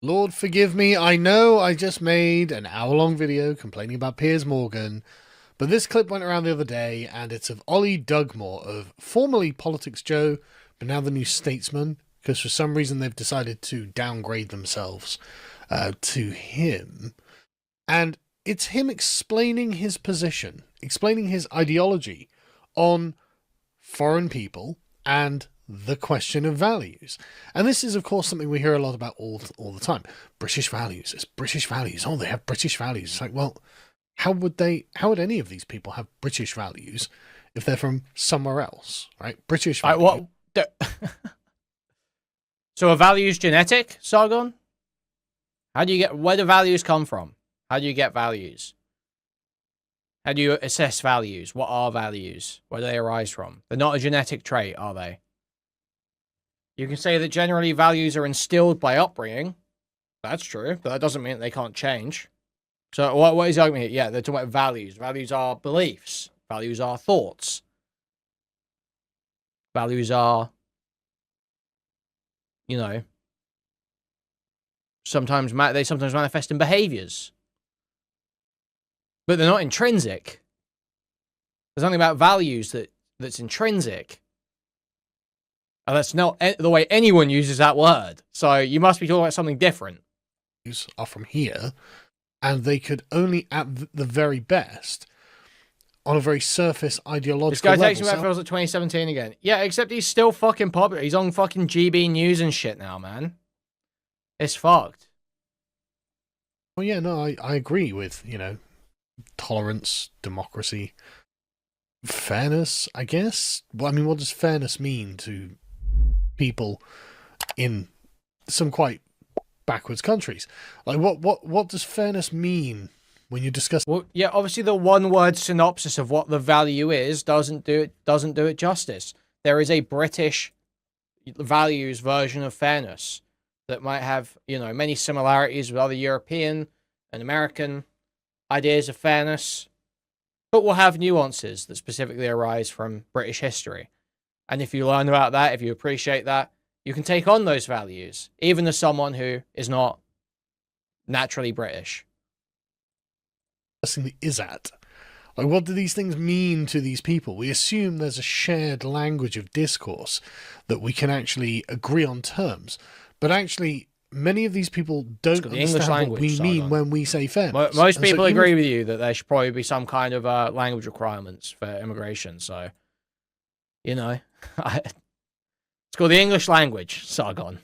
Lord forgive me, I know I just made an hour-long video complaining about Piers Morgan, but this clip went around the other day, and it's of Oli Dugmore, of formerly Politics Joe, but now the New Statesman, because for some reason they've decided to downgrade themselves to him. And it's him explaining his position, explaining his ideology on foreign people and the question of values. And this is, of course, something we hear a lot about all the time. British values. It's British values. Oh, they have British values. It's like, well, how would any of these people have British values if they're from somewhere else, right? British values. So are values genetic, Sargon? Where do values come from? How do you get values? How do you assess values? What are values? Where do they arise from? They're not a genetic trait, are they? You can say that generally values are instilled by upbringing. That's true, but that doesn't mean they can't change. So what is the argument here? Yeah, they're talking about values. Values are beliefs. Values are thoughts. Values are, you know, sometimes manifest in behaviors. But they're not intrinsic. There's something about values that's intrinsic. And that's not the way anyone uses that word. So you must be talking about something different. Are from here, and they could only, at the very best, on a very surface ideological This guy level. takes me back feels like 2017 again. Yeah, except he's still fucking popular. He's on fucking GB News and shit now, man. It's fucked. Well, yeah, no, I agree with, tolerance, democracy, fairness, I guess. Well, I mean, what does fairness mean to people in some quite backwards countries? Like, what does fairness mean when you discuss? Well, yeah, obviously the one-word synopsis of what the value is doesn't do it justice. There is a British values version of fairness that might have, many similarities with other European and American ideas of fairness, but will have nuances that specifically arise from British history. And if you learn about that, if you appreciate that, you can take on those values, even as someone who is not naturally British. Is at. Like, what do these things mean to these people? We assume there's a shared language of discourse that we can actually agree on terms. But actually, many of these people don't understand what we mean when we say fairness. Most people agree with you that there should probably be some kind of language requirements for immigration. So, it's called the English language, Sargon.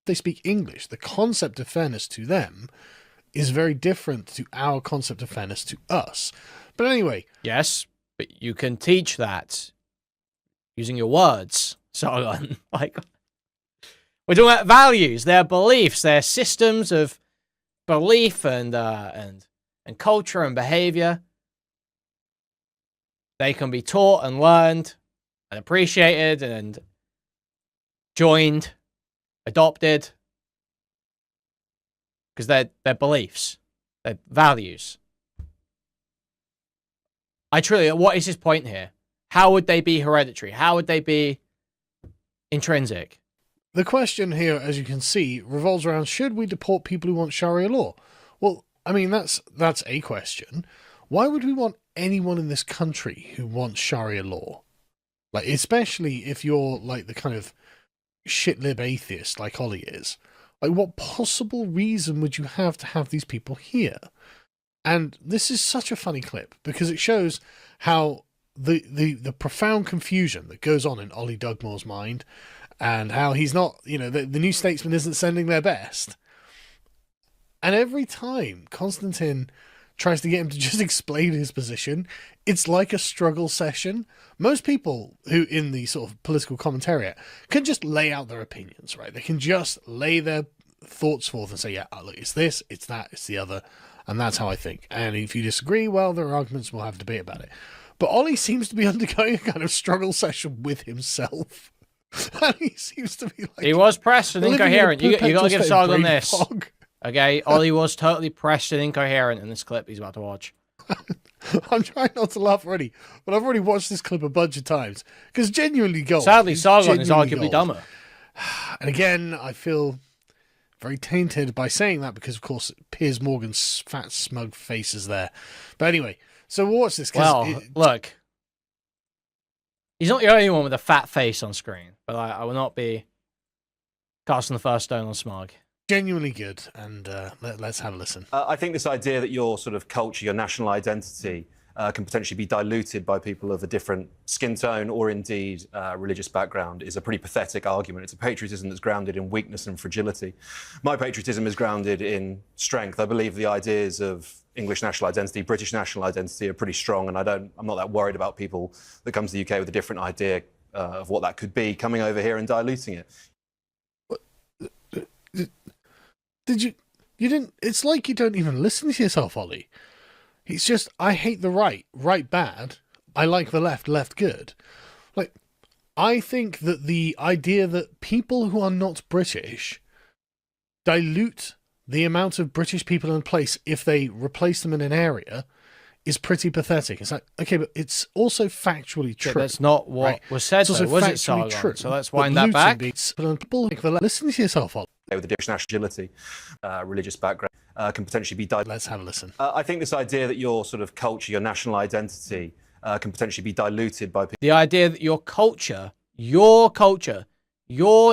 They speak English. The concept of fairness to them is very different to our concept of fairness to us. But anyway. Yes, but you can teach that using your words, Sargon. We're talking about values, their beliefs, their systems of belief and culture and behavior. They can be taught and learned and appreciated and joined, adopted, because they're beliefs, they're values. What is his point here? How would they be hereditary? How would they be intrinsic? The question here, as you can see, revolves around, should we deport people who want Sharia law? Well, I mean, that's a question. Why would we want anyone in this country who wants Sharia law? Like, especially if you're like the kind of shit-lib atheist like Oli is. Like, what possible reason would you have to have these people here? And this is such a funny clip because it shows how the profound confusion that goes on in Oli Dugmore's mind, and how he's not, the New Statesman isn't sending their best. And every time Constantine tries to get him to just explain his position, it's like a struggle session. Most people who in the sort of political commentariat can just lay out their opinions, right? They can just lay their thoughts forth and say, yeah, look, it's this, it's that, it's the other, and that's how I think. And if you disagree, well, there are arguments, we'll have debate about it. But Oli seems to be undergoing a kind of struggle session with himself. And he seems to be like... He was pressed and incoherent. You got to give Sargon this. Fog. Okay, Oli was totally pressed and incoherent in this clip he's about to watch. I'm trying not to laugh already, but I've already watched this clip a bunch of times. Because genuinely gold. Sadly, Sargon is arguably dumber. And again, I feel very tainted by saying that because, of course, Piers Morgan's fat, smug face is there. But anyway, so we'll watch this. Well, look. He's not the only one with a fat face on screen, but I will not be casting the first stone on Smug. Genuinely good, and let's have a listen. I think this idea that your sort of culture, your national identity, can potentially be diluted by people of a different skin tone or indeed religious background is a pretty pathetic argument. It's a patriotism that's grounded in weakness and fragility. My patriotism is grounded in strength. I believe the ideas of English national identity, British national identity are pretty strong, and I'm not that worried about people that come to the UK with a different idea of what that could be coming over here and diluting it. You didn't, it's like you don't even listen to yourself, Ollie. It's just, I hate the right bad. I like the left good. Like, I think that the idea that people who are not British dilute the amount of British people in place if they replace them in an area is pretty pathetic. It's like, okay, but it's also factually true. Yeah, that's not what was said, though, was it, Sargon? True. So let's wind that back. People listen to yourself, Ollie. With a British nationality, religious background, can potentially be diluted. Let's have a listen. I think this idea that your sort of culture, your national identity, can potentially be diluted by people. The idea that your culture, your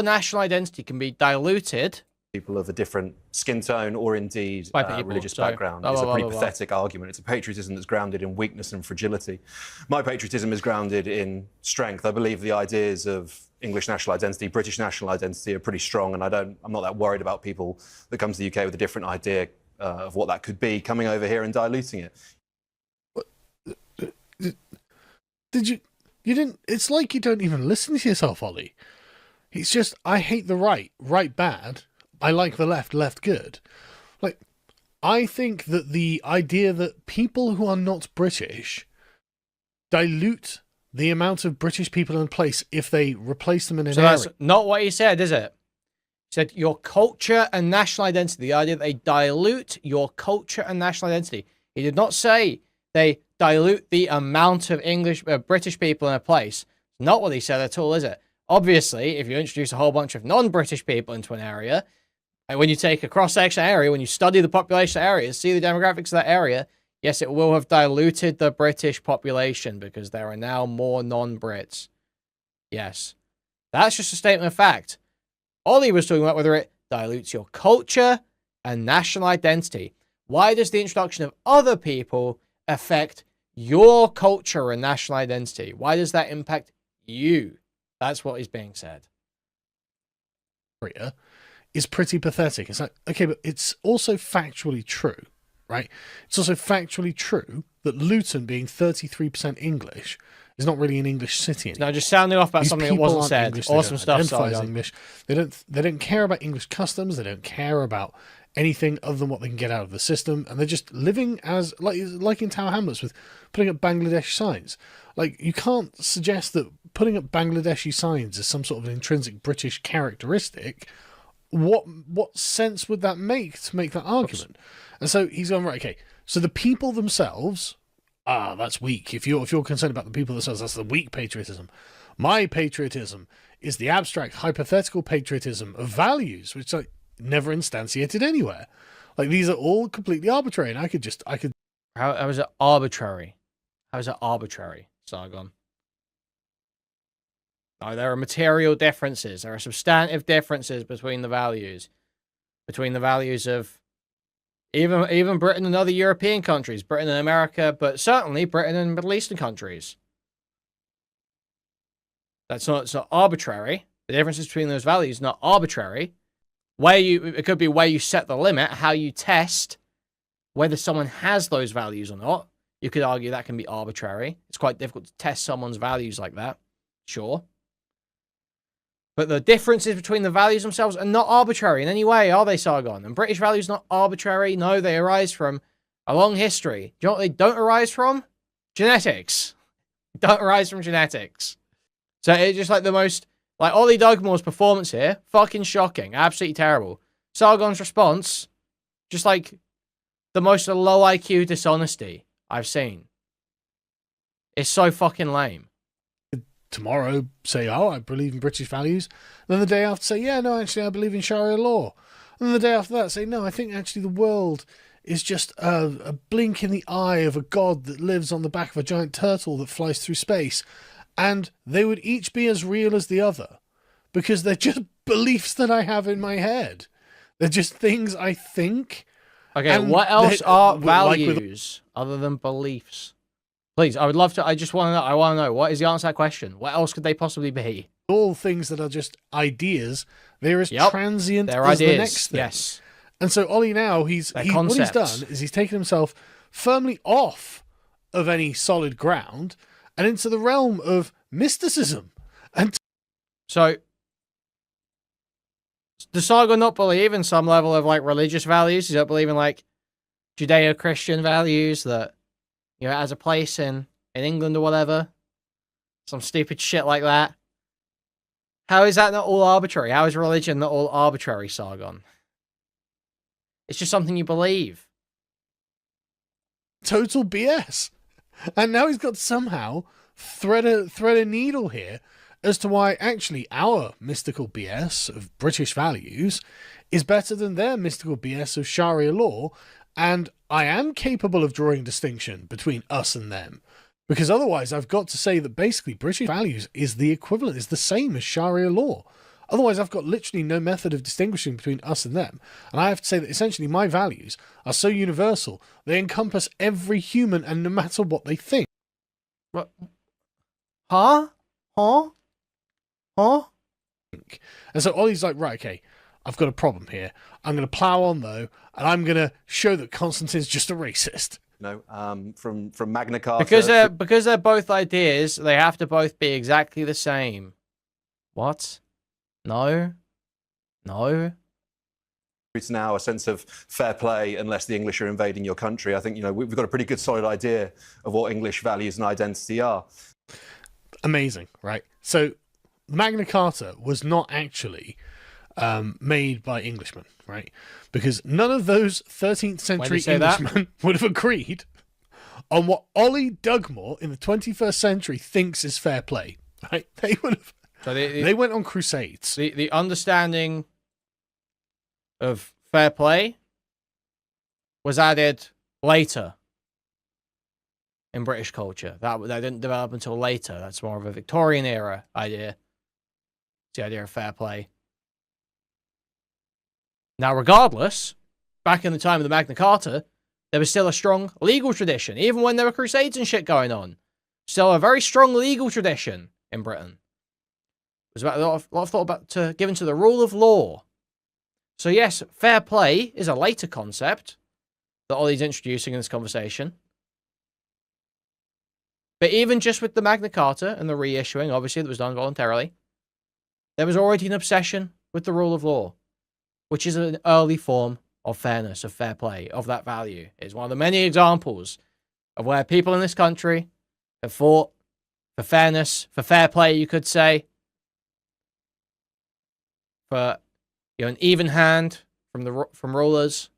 national identity can be diluted. People of a different skin tone or indeed religious background is a pretty pathetic argument. It's a patriotism that's grounded in weakness and fragility. My patriotism is grounded in strength. I believe the ideas of English national identity, British national identity are pretty strong, and I'm not that worried about people that come to the UK with a different idea of what that could be coming over here and diluting it. You didn't, it's like you don't even listen to yourself, Ollie. It's just, I hate the right bad. I like the left good. Like, I think that the idea that people who are not British dilute the amount of British people in place if they replace them in an area. So that's not what he said, is it? He said your culture and national identity, the idea that they dilute your culture and national identity. He did not say they dilute the amount of British people in a place. Not what he said at all, is it? Obviously, if you introduce a whole bunch of non-British people into an area, and when you take a cross-section area, when you study the population areas, see the demographics of that area, yes, it will have diluted the British population because there are now more non-Brits. Yes. That's just a statement of fact. Ollie was talking about whether it dilutes your culture and national identity. Why does the introduction of other people affect your culture and national identity? Why does that impact you? That's what is being said. Is pretty pathetic. It's like, okay, but it's also factually true, right? It's also factually true that Luton, being 33% English, is not really an English city anymore. No, just sounding off about something that wasn't said. English, awesome stuff, Sargon. English. They don't care about English customs. They don't care about anything other than what they can get out of the system, and they're just living as like in Tower Hamlets with putting up Bangladeshi signs. Like, you can't suggest that putting up Bangladeshi signs is some sort of an intrinsic British characteristic. What sense would that make to make that argument? And so he's going, right, okay, so the people themselves, that's weak. If you're concerned about the people themselves, that's the weak patriotism. My patriotism is the abstract, hypothetical patriotism of values, which I never instantiated anywhere. Like, these are all completely arbitrary, and I could. How is it arbitrary? How is it arbitrary, Sargon? No, there are material differences. There are substantive differences between the values. Between the values of even Britain and other European countries. Britain and America, but certainly Britain and Middle Eastern countries. It's not arbitrary. The differences between those values not arbitrary. It could be where you set the limit, how you test whether someone has those values or not. You could argue that can be arbitrary. It's quite difficult to test someone's values like that. Sure. But the differences between the values themselves are not arbitrary in any way, are they, Sargon? And British values not arbitrary. No, they arise from a long history. Do you know what they don't arise from? Genetics. Don't arise from genetics. So it's just like the most, like Oli Dugmore's performance here, fucking shocking, absolutely terrible. Sargon's response, just like the most low IQ dishonesty I've seen. It's so fucking lame. Tomorrow say, I believe in British values. Then the day after say, yeah, no, actually I believe in Sharia law. And the day after that say, no, I think actually the world is just a blink in the eye of a god that lives on the back of a giant turtle that flies through space. And they would each be as real as the other because they're just beliefs that I have in my head. They're just things I think. Okay, And what else are values with- other than beliefs? Please, I would love to. I just want to know. I want to know, what is the answer to that question? What else could they possibly be? All things that are just ideas. They're as transient They're as ideas. the next thing. Yes. And so Ollie now, what he's done is he's taken himself firmly off of any solid ground and into the realm of mysticism. And So, does Sargon not believe in some level of like religious values? Does he not believe in like Judeo-Christian values that, you know, has a place in England or whatever? Some stupid shit like that. How is that not all arbitrary? How is religion not all arbitrary, Sargon? It's just something you believe. total BS. And now he's got to somehow thread a needle here as to why actually our mystical BS of British values is better than their mystical BS of Sharia law, and I am capable of drawing distinction between us and them. Because otherwise I've got to say that basically British values is the equivalent, is the same as Sharia law. Otherwise I've got literally no method of distinguishing between us and them. And I have to say that essentially my values are so universal, they encompass every human and no matter what they think. What? Huh? And so Ollie's like, right, okay, I've got a problem here. I'm going to plow on though, and I'm going to show that Constantine's just a racist. No, from Magna Carta. Because they're both ideas, they have to both be exactly the same. What? No. It's now a sense of fair play unless the English are invading your country. I think, you know, we've got a pretty good solid idea of what English values and identity are. Amazing, right? So Magna Carta was not actually made by Englishmen, right? Because none of those 13th century Englishmen would have agreed on what Oli Dugmore in the 21st century thinks is fair play, right? They would have. So they went on crusades. The understanding of fair play was added later in British culture. That didn't develop until later. That's more of a Victorian era idea. It's the idea of fair play. Now, regardless, back in the time of the Magna Carta, there was still a strong legal tradition, even when there were crusades and shit going on. Still a very strong legal tradition in Britain. It was about a lot of thought given to the rule of law. So yes, fair play is a later concept that Ollie's introducing in this conversation. But even just with the Magna Carta and the reissuing, obviously, that was done voluntarily, there was already an obsession with the rule of law, which is an early form of fairness, of fair play, of that value. It's one of the many examples of where people in this country have fought for fairness, for fair play, you could say, for, you know, an even hand from rulers,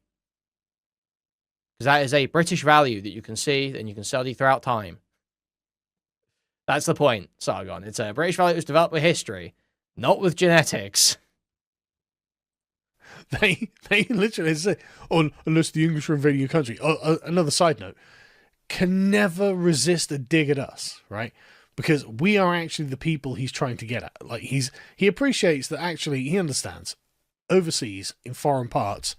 because that is a British value that you can see and you can study throughout time. That's the point, Sargon. It's a British value that was developed with history, not with genetics. They literally say, oh, unless the English are invading your country. Another side note, can never resist a dig at us, right? Because we are actually the people he's trying to get at. Like he appreciates that actually he understands overseas in foreign parts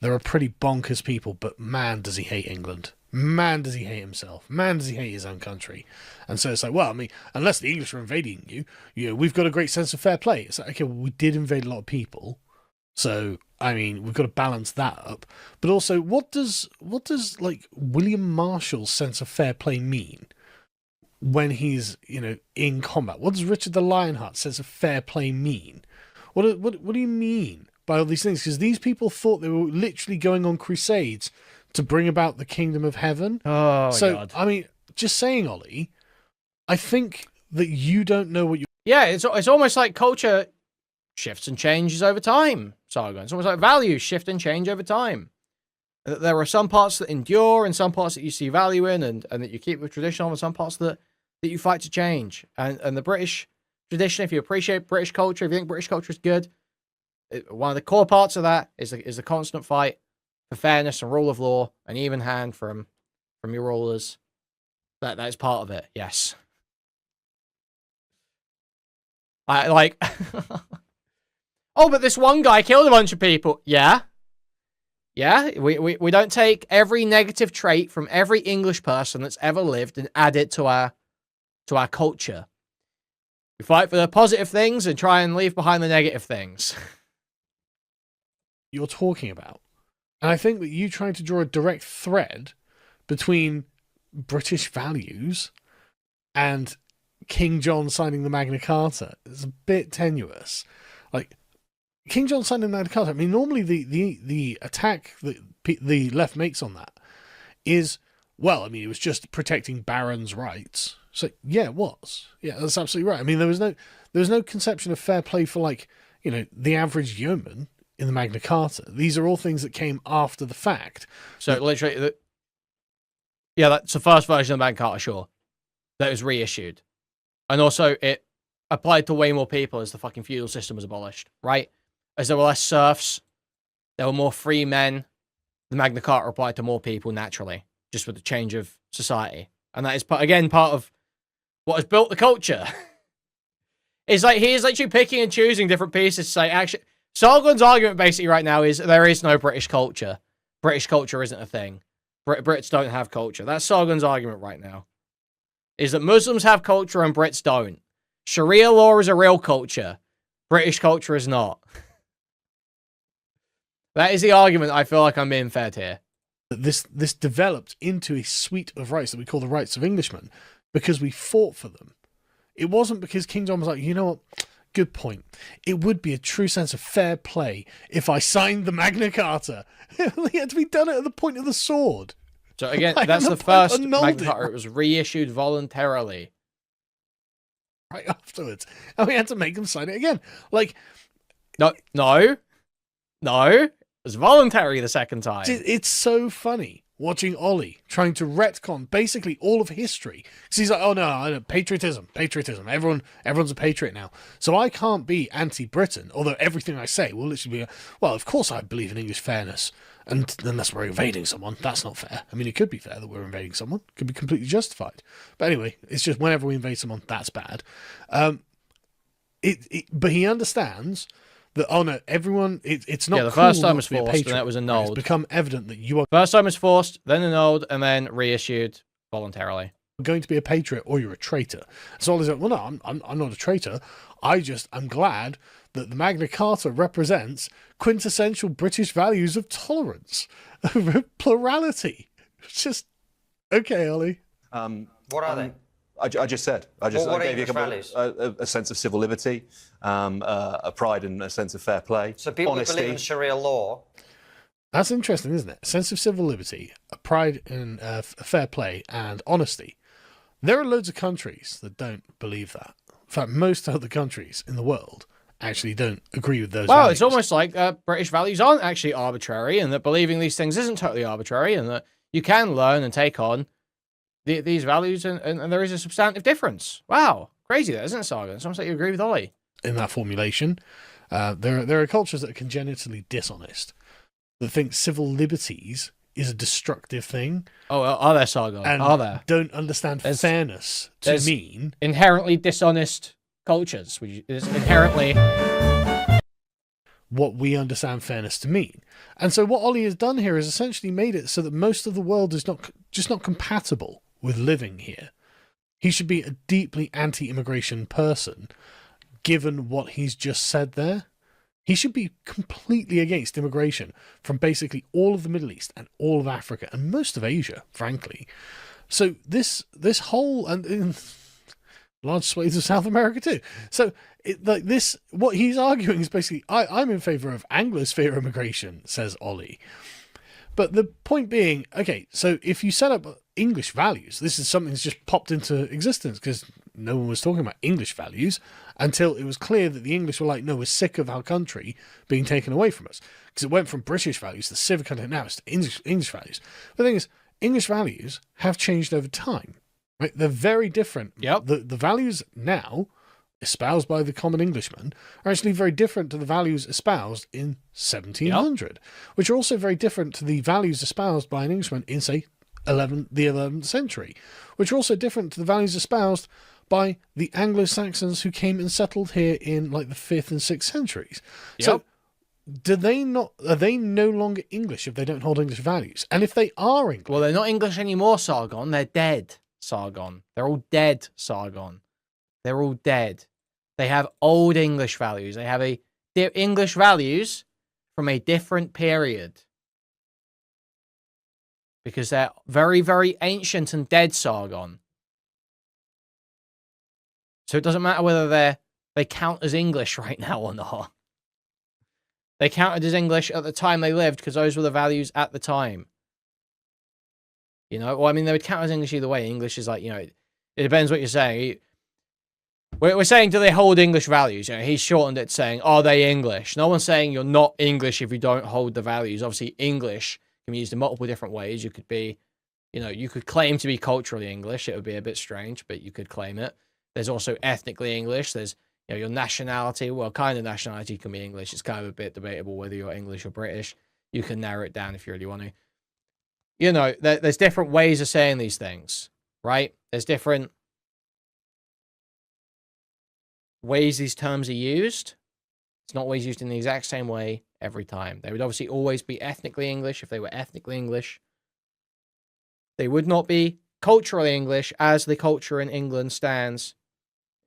there are pretty bonkers people, but man does he hate England. Man does he hate himself. Man does he hate his own country. And so it's like, well, I mean, unless the English are invading you, you know, we've got a great sense of fair play. It's like, okay, well, we did invade a lot of people. So, I mean, we've got to balance that up. But also, what does like William Marshall's sense of fair play mean when he's, you know, in combat? What does Richard the Lionheart's sense of fair play mean? What do you mean by all these things? Because these people thought they were literally going on crusades to bring about the kingdom of heaven. Oh, so, God. I mean, just saying, Ollie, I think that you don't know what you... Yeah, it's almost like culture shifts and changes over time, Sargon. It's almost like values shift and change over time. There are some parts that endure and some parts that you see value in and that you keep with tradition, and some parts that you fight to change. And the British tradition, if you appreciate British culture, if you think British culture is good, One of the core parts of that is the constant fight for fairness and rule of law, an even hand from your rulers. That is part of it. Yes. I like. Oh, but this one guy killed a bunch of people. Yeah. Yeah. We don't take every negative trait from every English person that's ever lived and add it to our culture. We fight for the positive things and try and leave behind the negative things. You're talking about. And I think that you trying to draw a direct thread between British values and King John signing the Magna Carta is a bit tenuous. Like, King John signing the Magna Carta, I mean, normally the attack that the left makes on that is, well, I mean, it was just protecting barons' rights. So, yeah, it was. Yeah, that's absolutely right. I mean, there was no conception of fair play for, like, you know, the average yeoman in the Magna Carta. These are all things that came after the fact. So, literally, yeah, that's the first version of the Magna Carta, sure. That was reissued. And also, it applied to way more people as the fucking feudal system was abolished, right? As there were less serfs, there were more free men. The Magna Carta applied to more people naturally, just with the change of society. And that is, again, part of what has built the culture. It's like he is literally picking and choosing different pieces to say, actually, Sargon's argument basically right now is there is no British culture. British culture isn't a thing. Brits don't have culture. That's Sargon's argument right now. Is that Muslims have culture and Brits don't. Sharia law is a real culture. British culture is not. That is the argument I feel like I'm being fed here. This developed into a suite of rights that we call the rights of Englishmen because we fought for them. It wasn't because King John was like, you know what? Good point. It would be a true sense of fair play if I signed the Magna Carta. It had to be done at the point of the sword. So again, that's the first Magna Carta. It was reissued voluntarily. Right afterwards. And we had to make them sign it again. Like, No. It was voluntary the second time. It's so funny watching Oli trying to retcon basically all of history. Because he's like, oh no, patriotism. Everyone's a patriot now. So I can't be anti-Britain, although everything I say will literally be, well, of course I believe in English fairness. And unless we're invading someone, that's not fair. I mean, it could be fair that we're invading someone. It could be completely justified. But anyway, it's just whenever we invade someone, that's bad. But he understands that, oh no, everyone, it's not cool. Yeah, the first time was to be a forced, patriot. and that was annulled. It's become evident that you are First time was forced, then annulled, and then reissued voluntarily. going to be a patriot or you're a traitor. So Oli's like, well, no, I'm not a traitor. I'm glad that the Magna Carta represents quintessential British values of tolerance, of plurality. It's just, okay, Oli. What are they? I just said. I gave you a sense of civil liberty, a pride and a sense of fair play. So people who believe in Sharia law. That's interesting, isn't it? A sense of civil liberty, a pride in fair play, and honesty. There are loads of countries that don't believe that. In fact, most other countries in the world actually don't agree with those values. It's almost like British values aren't actually arbitrary, and that believing these things isn't totally arbitrary, and that you can learn and take on these values, and there is a substantive difference. Wow, crazy that, isn't it, Sargon? It's almost like you agree with Oli. In that formulation, there are cultures that are congenitally dishonest, that think civil liberties is a destructive thing. Oh, are there, Sargon? And are there? don't understand fairness to mean inherently dishonest cultures, which is inherently what we understand fairness to mean. And so what Oli has done here is essentially made it so that most of the world is not compatible with living here. He should be a deeply anti-immigration person, given what he's just said there. He should be completely against immigration from basically all of the Middle East and all of Africa and most of Asia, frankly. So this whole, and in large swathes of South America too. So what he's arguing is basically, I'm in favour of Anglosphere immigration, says Oli. But the point being, okay, so if you set up English values, this is something that's just popped into existence because no one was talking about English values until it was clear that the English were like, no, we're sick of our country being taken away from us. Because it went from British values to civic content, now it's to English values. The thing is, English values have changed over time. Right? They're very different. Yep. The values now espoused by the common Englishman are actually very different to the values espoused in 1700, which are also very different to the values espoused by an Englishman in, say, the 11th century, which are also different to the values espoused by the Anglo-Saxons who came and settled here in like the 5th and 6th centuries. So are they no longer English if they don't hold English values? And if they are English... Well, they're not English anymore, Sargon. They're dead, Sargon. They're all dead, Sargon. They're all dead. They have old English values. They have their English values from a different period. Because they're very, very ancient and dead, Sargon. So it doesn't matter whether they count as English right now or not. They counted as English at the time they lived because those were the values at the time. You know, well, I mean, they would count as English either way. English is like, you know, it depends what you're saying. We're saying, do they hold English values? You know, he's shortened it saying, are they English? No one's saying you're not English if you don't hold the values. Obviously, English can be used in multiple different ways. You could be, you know, you could claim to be culturally English. It would be a bit strange, but you could claim it. There's also ethnically English. There's, you know, your nationality. Well, kind of nationality can be English. It's kind of a bit debatable whether you're English or British. You can narrow it down if you really want to. You know, there's different ways of saying these things, right? There's different ways these terms are used. It's not always used in the exact same way every time. They would obviously always be ethnically English if they were ethnically English. They would not be culturally English as the culture in England stands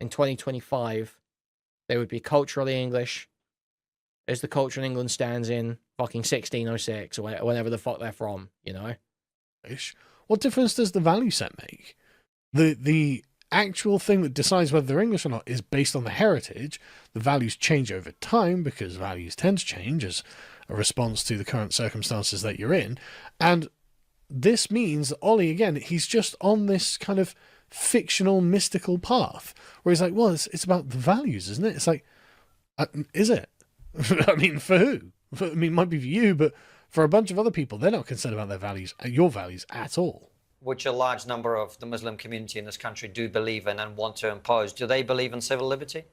in 2025. They would be culturally English as the culture in England stands in fucking 1606 or whenever the fuck they're from, you know? What difference does the value set make? The actual thing that decides whether they're English or not is based on the heritage. The values change over time because values tend to change as a response to the current circumstances that you're in. And this means that Oli, again, he's just on this kind of fictional, mystical path where he's like, well, it's about the values, isn't it? It's like, is it? I mean, for who? I mean, it might be for you, but for a bunch of other people, they're not concerned about their values, your values at all. Which a large number of the Muslim community in this country do believe in and want to impose. Do they believe in civil liberty?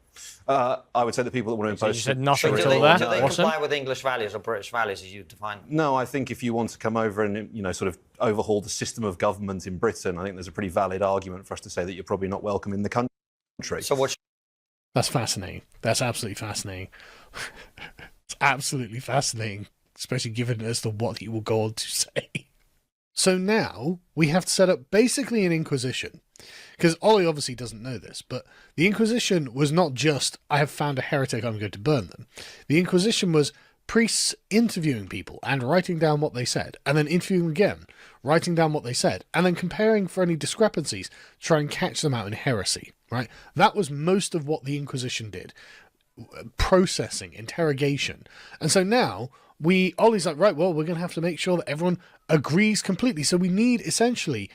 I would say the people that want to impose... You said nothing do until they, that. do they comply with English values or British values as you define? No, I think if you want to come over and, you know, sort of overhaul the system of government in Britain, I think there's a pretty valid argument for us to say that you're probably not welcome in the country. So what? That's fascinating. That's absolutely fascinating. It's absolutely fascinating, especially given as to what he will go on to say. So now we have to set up basically an inquisition. Because Oli obviously doesn't know this, but the Inquisition was not just, I have found a heretic, I'm going to burn them. The Inquisition was priests interviewing people and writing down what they said, and then interviewing again, writing down what they said, and then comparing for any discrepancies, try and catch them out in heresy, right? That was most of what the Inquisition did. Processing, interrogation. And so now, Oli's like, right, well, we're going to have to make sure that everyone agrees completely. So we need, essentially,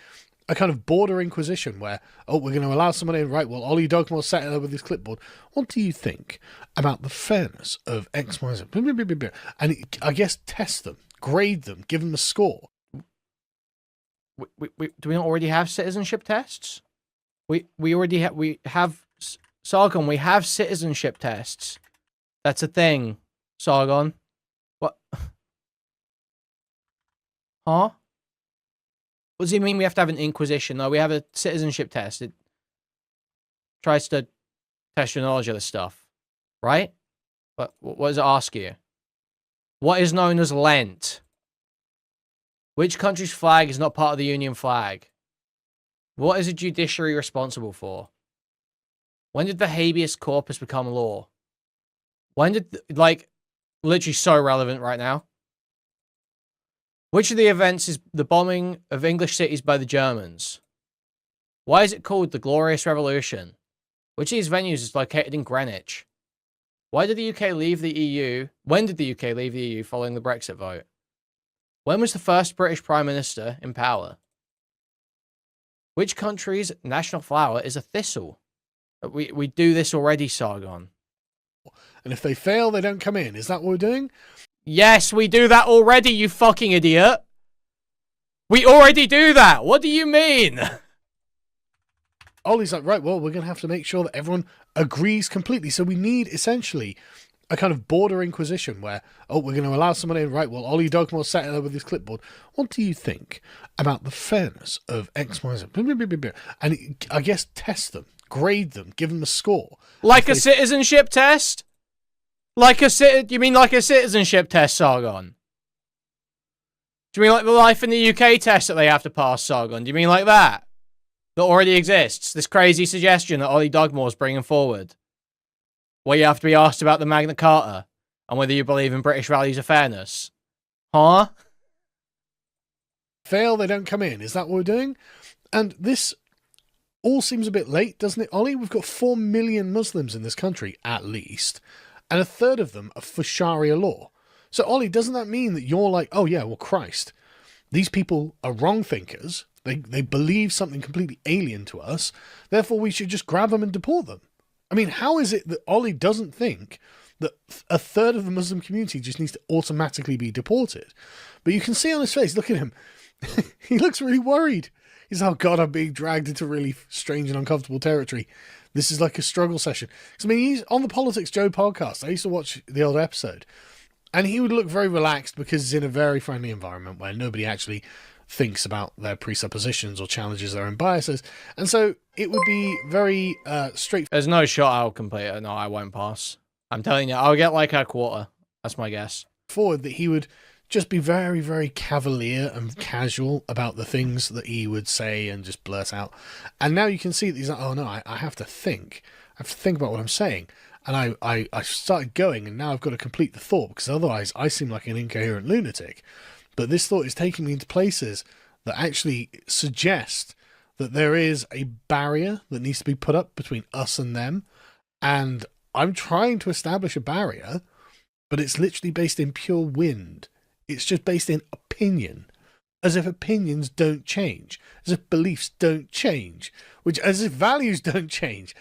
a kind of border inquisition where, we're going to allow someone in, right, well, Oli Dugmore sat there with his clipboard. What do you think about the fairness of X, Y, Z? And I guess test them, grade them, give them a score. Do we not already have citizenship tests? We have Sargon, we have citizenship tests. That's a thing, Sargon. What? Huh? What does he mean we have to have an inquisition? No, we have a citizenship test. It tries to test your knowledge of this stuff, right? But what does it ask you? What is known as Lent? Which country's flag is not part of the Union flag? What is a judiciary responsible for? When did the habeas corpus become law? When did, literally so relevant right now. Which of the events is the bombing of English cities by the Germans? Why is it called the Glorious Revolution? Which of these venues is located in Greenwich? Why did the UK leave the EU? When did the UK leave the EU following the Brexit vote? When was the first British Prime Minister in power? Which country's national flower is a thistle? We do this already, Sargon. And if they fail, they don't come in. Is that what we're doing? Yes, we do that already, you fucking idiot. We already do that. What do you mean? Ollie's like, right, well, we're going to have to make sure that everyone agrees completely. So we need essentially a kind of border inquisition where, oh, we're going to allow someone in, right? Well, Oli Dugmore sat there with his clipboard. What do you think about the fairness of X, Y, Z? And I guess test them, grade them, give them a score. Like a citizenship test? You mean like a citizenship test, Sargon? Do you mean like the life in the UK test that they have to pass, Sargon? Do you mean like that? That already exists? This crazy suggestion that Oli Dugmore's bringing forward? Where you have to be asked about the Magna Carta and whether you believe in British values of fairness. Huh? Fail, they don't come in. Is that what we're doing? And this all seems a bit late, doesn't it, Ollie? We've got 4 million Muslims in this country, at least, and a third of them are for Sharia law. So, Ollie, doesn't that mean that you're like, oh yeah, well, Christ, these people are wrong thinkers. They believe something completely alien to us. Therefore, we should just grab them and deport them. I mean, how is it that Ollie doesn't think that a third of the Muslim community just needs to automatically be deported? But you can see on his face, look at him. He looks really worried. He's, oh God, I'm being dragged into really strange and uncomfortable territory. This is like a struggle session. Because, I mean, he's on the Politics Joe podcast. I used to watch the old episode. And he would look very relaxed because he's in a very friendly environment where nobody actually thinks about their presuppositions or challenges their own biases. And so it would be very straightforward. There's no shot I'll complete it. No, I won't pass. I'm telling you, I'll get like a quarter. That's my guess. Forward that he would just be very, very cavalier and casual about the things that he would say and just blurt out. And now you can see that he's like, oh no, I have to think. I have to think about what I'm saying. And I started going, and now I've got to complete the thought, because otherwise I seem like an incoherent lunatic. But this thought is taking me into places that actually suggest that there is a barrier that needs to be put up between us and them. And I'm trying to establish a barrier, but it's literally based in pure wind. It's just based in opinion, as if opinions don't change, as if beliefs don't change, as if values don't change.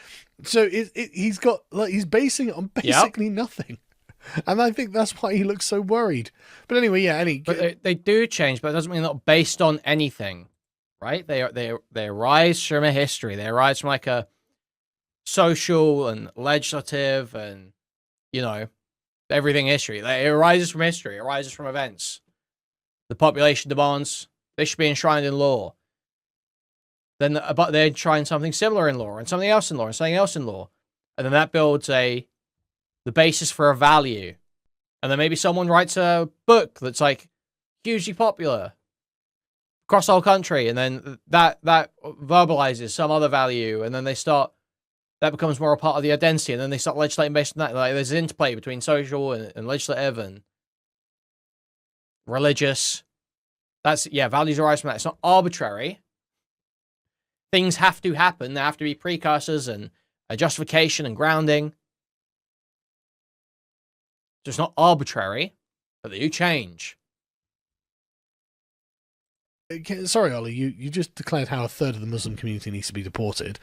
So he's got, like, he's basing it on basically nothing. And I think that's why he looks so worried. But anyway, yeah. But they do change, but it doesn't mean they're not based on anything, right? They arise from a history. They arise from like a social and legislative and, you know, everything history. It arises from history. It arises from events. The population demands they should be enshrined in law. Then, but they enshrine something similar in law, and something else in law, and something else in law, and then that builds the basis for a value. And then maybe someone writes a book that's like hugely popular across the whole country, and then that verbalizes some other value, and then that becomes more a part of the identity, and then they start legislating based on that. Like there's an interplay between social and legislative and religious. Values arise from that. It's not arbitrary. Things have to happen. There have to be precursors and a justification and grounding. So it's not arbitrary, but they do change. Sorry, Ollie, you just declared how a third of the Muslim community needs to be deported,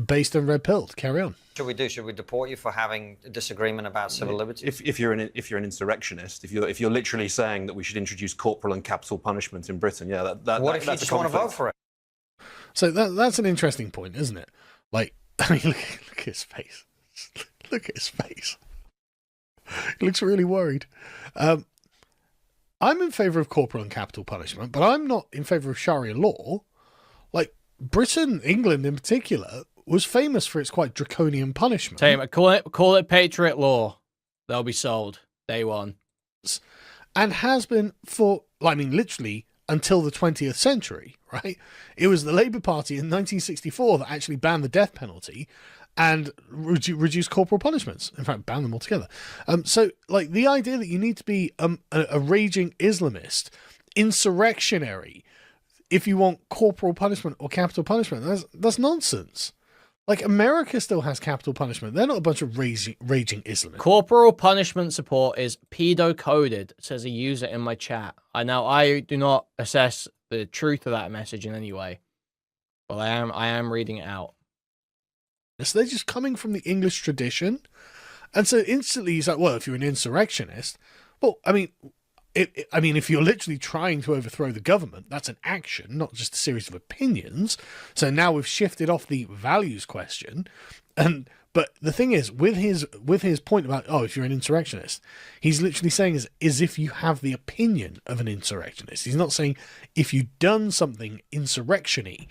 based on red pill. Carry on. Should we deport you for having a disagreement about civil liberties? If you're an insurrectionist, if you're literally saying that we should introduce corporal and capital punishment in Britain, What if you just want to vote for it? So that's an interesting point, isn't it? Like, I mean, look at his face. Look at his face. He looks really worried. I'm in favour of corporal and capital punishment, but I'm not in favour of Sharia law. Like, Britain, England in particular, was famous for its quite draconian punishment. Call it Patriot law. They'll be sold day one. And has been for, I mean, literally until the 20th century, right? It was the Labour Party in 1964 that actually banned the death penalty and reduced corporal punishments. In fact, banned them altogether. So, like, the idea that you need to be a raging Islamist, insurrectionary, if you want corporal punishment or capital punishment, that's nonsense. Like, America still has capital punishment. They're not a bunch of raging Islamists. Corporal punishment support is pedo-coded, says a user in my chat. I do not assess the truth of that message in any way. Well, I am reading it out. So they're just coming from the English tradition. And so instantly he's like, well, if you're an insurrectionist, well, I mean, I mean, if you're literally trying to overthrow the government, that's an action, not just a series of opinions. So now we've shifted off the values question, but the thing is, with his point about, oh, if you're an insurrectionist, he's literally saying is if you have the opinion of an insurrectionist. He's not saying if you've done something insurrection-y.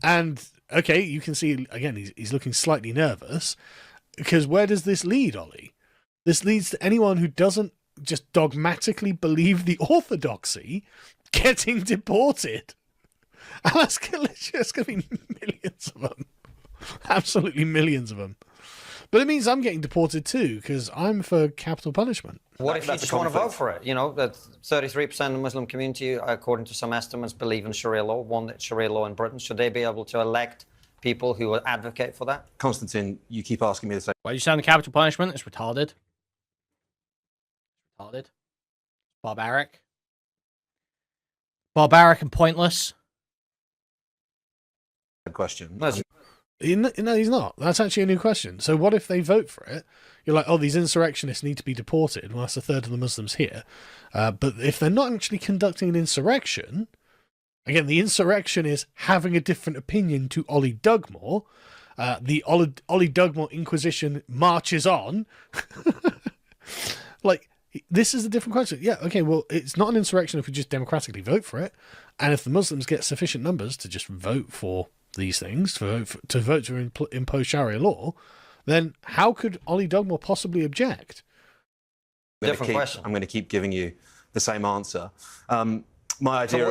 And okay, you can see again he's looking slightly nervous, because where does this lead, Ollie? This leads to anyone who doesn't just dogmatically believe the orthodoxy getting deported. And that's going to be millions of them. Absolutely millions of them. But it means I'm getting deported too, because I'm for capital punishment. What if you just want to vote for it? You know, that 33% of the Muslim community, according to some estimates, believe in Sharia law, want Sharia law in Britain. Should they be able to elect people who will advocate for that? Constantine, you keep asking me the same. Why do you sound the capital punishment? It's retarded. Retarded. Barbaric. Barbaric and pointless. Question. No, he's not. That's actually a new question. So what if they vote for it? You're like, oh, these insurrectionists need to be deported. Well, that's a third of the Muslims here. But if they're not actually conducting an insurrection, again, the insurrection is having a different opinion to Oli Dugmore. The Oli Dugmore Inquisition marches on. Like, this is a different question. Yeah, okay, well, it's not an insurrection if we just democratically vote for it. And if the Muslims get sufficient numbers to just vote for these things, to vote to impose Sharia law, then how could Oli Dugmore possibly object? Different question. I'm going to keep giving you the same answer. My idea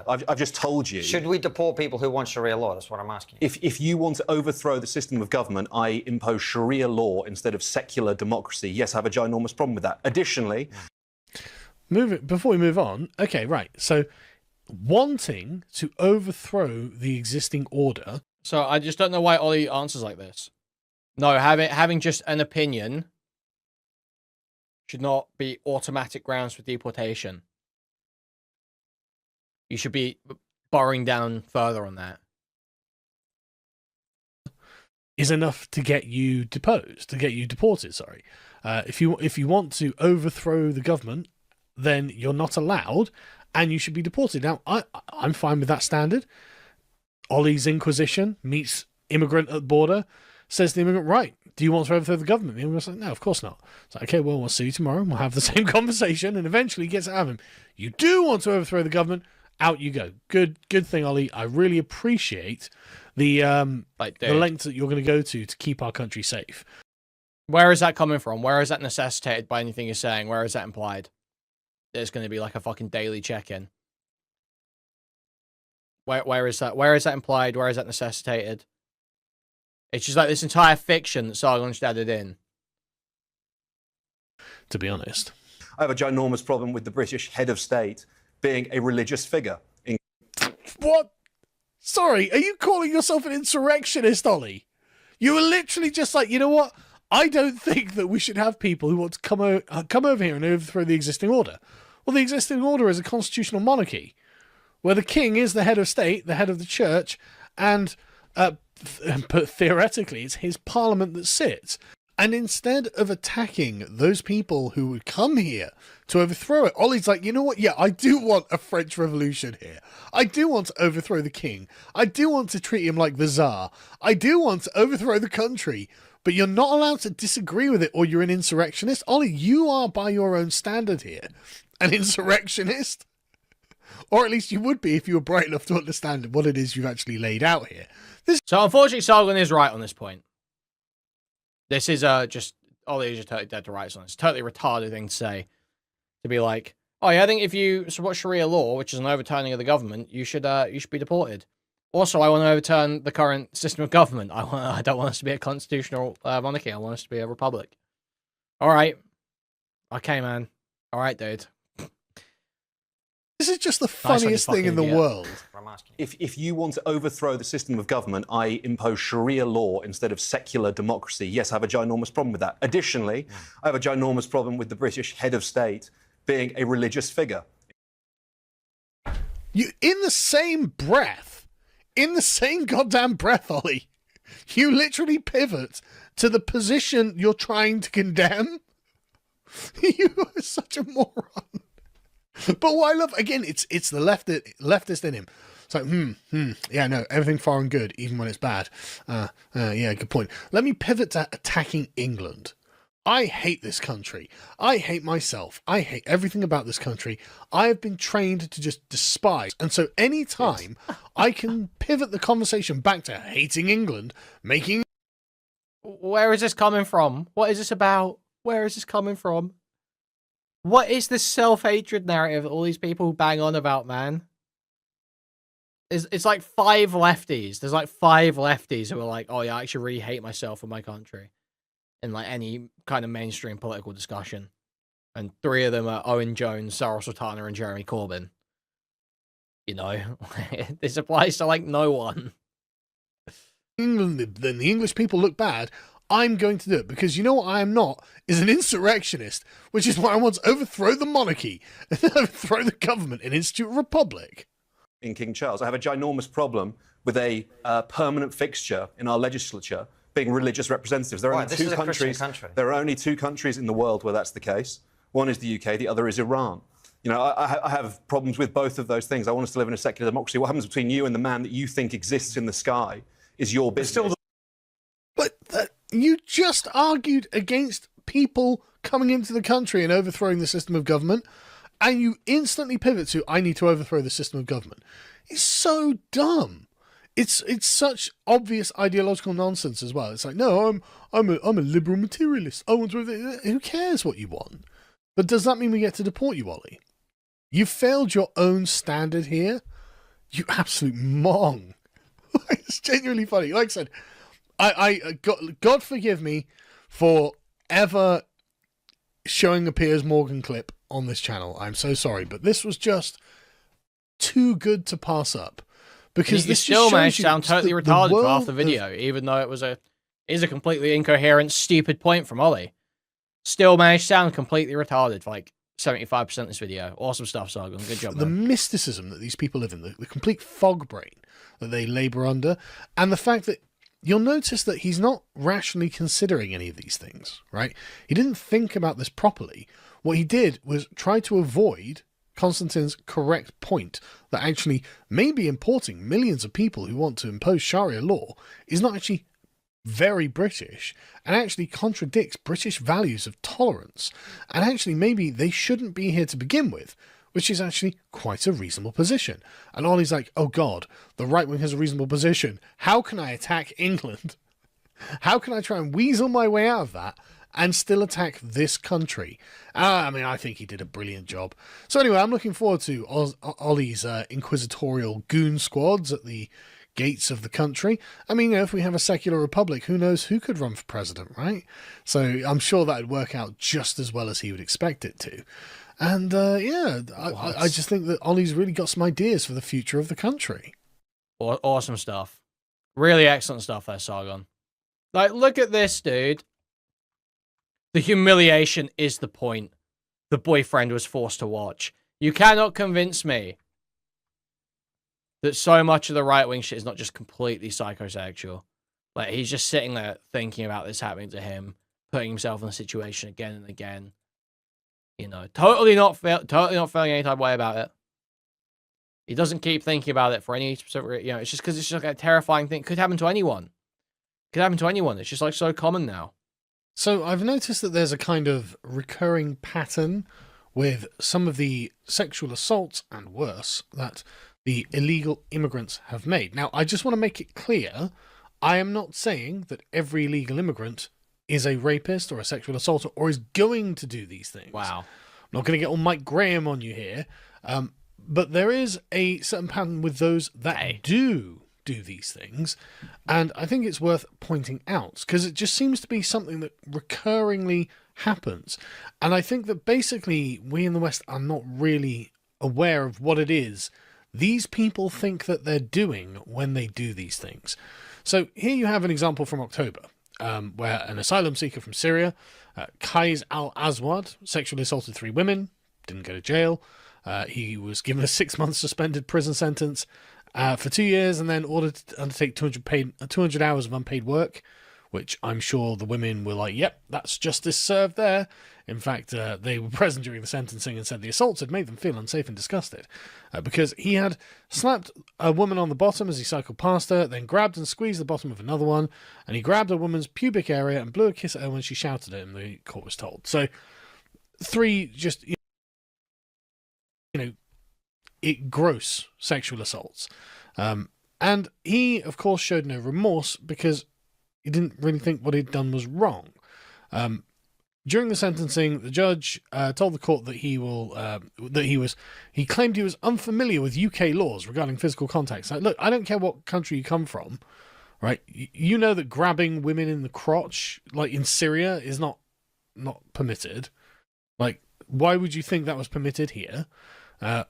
I've just told you. Should we deport people who want Sharia law? That's what I'm asking. If you want to overthrow the system of government, I impose Sharia law instead of secular democracy. Yes, I have a ginormous problem with that. Additionally, before we move on, okay, right. So, wanting to overthrow the existing order. So I just don't know why Ollie answers like this. No, having just an opinion should not be automatic grounds for deportation. You should be burrowing down further on that. Is enough to get you deposed, to get you deported, sorry. If you want to overthrow the government, then you're not allowed, and you should be deported. Now, I'm fine with that standard. Ollie's Inquisition meets immigrant at the border, says to the immigrant, right, do you want to overthrow the government? The immigrant's like, no, of course not. It's like, okay, well, we'll see you tomorrow, and we'll have the same conversation, and eventually he gets out of him. You do want to overthrow the government, out you go. Good thing, Ollie. I really appreciate the lengths that you're going to go to keep our country safe. Where is that coming from? Where is that necessitated by anything you're saying? Where is that implied? There's going to be like a fucking daily check-in. Where is that? Where is that implied? Where is that necessitated? It's just like this entire fiction that Sargon just added in. To be honest. I have a ginormous problem with the British head of state being a religious figure. What? Sorry, are you calling yourself an insurrectionist, Ollie? You were literally just like, you know what? I don't think that we should have people who want to come over here and overthrow the existing order. Well, the existing order is a constitutional monarchy, where the king is the head of state, the head of the church, and but theoretically it's his parliament that sits. And instead of attacking those people who would come here to overthrow it, Ollie's like, you know what? Yeah, I do want a French Revolution here. I do want to overthrow the king. I do want to treat him like the Tsar. I do want to overthrow the country. But you're not allowed to disagree with it, or you're an insurrectionist. Ollie, you are, by your own standard here, an insurrectionist. Or at least you would be if you were bright enough to understand what it is you've actually laid out here. So unfortunately, Sargon is right on this point. This is just Ollie is just totally dead to rights on this. It's a totally retarded thing to say. To be like, oh yeah, I think if you support Sharia law, which is an overturning of the government, you should be deported. Also, I want to overturn the current system of government. I don't want us to be a constitutional monarchy. I want us to be a republic. All right. Okay, man. All right, dude. This is just the funniest thing in the world. If you want to overthrow the system of government, I impose Sharia law instead of secular democracy. Yes, I have a ginormous problem with that. Additionally, I have a ginormous problem with the British head of state being a religious figure. You, in the same goddamn breath, Ollie, you literally pivot to the position you're trying to condemn. Like, what? Sorry, are you calling yourself an insurrectionist, Ollie? You were literally just like, you know what? I don't think that we should have people who want Sharia law, which is an overturning of the government. I want to overturn the current system of government. I want us to be a constitutional monarchy. I want us to be a republic. All right. Okay, man. All right, dude. This is just the funniest thing in the world. You are such a moron. But what I love, again, it's the leftist in him. It's like, yeah, no, everything far and good, even when it's bad. Yeah, good point. Let me pivot to attacking England. I hate this country. I hate myself. I hate everything about this country. I have been trained to just despise. And so anytime I can pivot the conversation back to hating England, making... Where is this coming from? What is this about? Where is this coming from? What is this self-hatred narrative that all these people bang on about, man? It's like 5 lefties. There's like 5 lefties who are like, oh yeah, I actually really hate myself and my country. In like any kind of mainstream political discussion. And 3 of them are Owen Jones, Sarah Sultana, and Jeremy Corbyn. You know, this applies to like no one. England, then the English people look bad. I'm going to do it because you know what I am not is an insurrectionist, which is why I want to overthrow the monarchy and overthrow the government and institute a republic. In King Charles, I have a ginormous problem with a permanent fixture in our legislature being religious representatives. There are only two countries. There are only 2 countries in the world where that's the case. One is the UK, the other is Iran. You know, I have problems with both of those things. I want us to live in a secular democracy. What happens between you and the man that you think exists in the sky is your business. But you just argued against people coming into the country and overthrowing the system of government, and you instantly pivot to, I need to overthrow the system of government. It's so dumb. It's such obvious ideological nonsense as well. It's like, no, I'm a liberal materialist. I want to. Who cares what you want? But does that mean we get to deport you, Ollie? You failed your own standard here. You absolute mong. It's genuinely funny. Like I said, God forgive me for ever showing a Piers Morgan clip on this channel. I'm so sorry, but this was just too good to pass up. Because you still managed to sound totally retarded for half the video, even though it is a completely incoherent, stupid point from Ollie. Still managed to sound completely retarded for like 75% of this video. Awesome stuff, Sargon. Good job, man. The mysticism that these people live in, the complete fog brain that they labour under, and the fact that you'll notice that he's not rationally considering any of these things, right? He didn't think about this properly. What he did was try to avoid Constantine's correct point that actually maybe importing millions of people who want to impose Sharia law is not actually very British and actually contradicts British values of tolerance, and actually maybe they shouldn't be here to begin with, which is actually quite a reasonable position. And Ollie's like, oh God, the right wing has a reasonable position. How can I attack England? How can I try and weasel my way out of that and still attack this country? I mean, I think he did a brilliant job. So anyway, I'm looking forward to Ollie's inquisitorial goon squads at the gates of the country. I mean, if we have a secular republic, who knows who could run for president, right? So I'm sure that would work out just as well as he would expect it to. And yeah, I just think that Ollie's really got some ideas for the future of the country. Awesome stuff. Really excellent stuff there, Sargon. Like, look at this, dude. The humiliation is the point the boyfriend was forced to watch. You cannot convince me that so much of the right-wing shit is not just completely psychosexual. Like, he's just sitting there thinking about this happening to him, putting himself in the situation again and again. You know, totally not feeling any type of way about it. He doesn't keep thinking about it for any specific, you know, it's just because it's just like a terrifying thing. Could happen to anyone. Could happen to anyone. It's just like so common now. So I've noticed that there's a kind of recurring pattern with some of the sexual assaults and worse that the illegal immigrants have made. Now, I just want to make it clear, I am not saying that every illegal immigrant is a rapist or a sexual assaulter or is going to do these things. Wow. I'm not going to get all Mike Graham on you here, but there is a certain pattern with those that do these things, and I think it's worth pointing out because it just seems to be something that recurringly happens, and I think that basically we in the West are not really aware of what it is these people think that they're doing when they do these things. So here you have an example from October, where an asylum seeker from Syria, Qais al-Aswad, sexually assaulted 3 women, didn't go to jail. He was given a 6-month suspended prison sentence for 2 years and then ordered to undertake 200 hours of unpaid work, which I'm sure the women were like, yep, that's justice served there. In fact, they were present during the sentencing and said the assaults had made them feel unsafe and disgusted because he had slapped a woman on the bottom as he cycled past her, then grabbed and squeezed the bottom of another one, and he grabbed a woman's pubic area and blew a kiss at her when she shouted at him, the court was told. So 3 just, gross sexual assaults. And he, of course, showed no remorse because he didn't really think what he'd done was wrong. During the sentencing, the judge told the court that he claimed he was unfamiliar with UK laws regarding physical contact. Like, look, I don't care what country you come from, right? You know that grabbing women in the crotch, like in Syria, is not permitted. Like, why would you think that was permitted here? But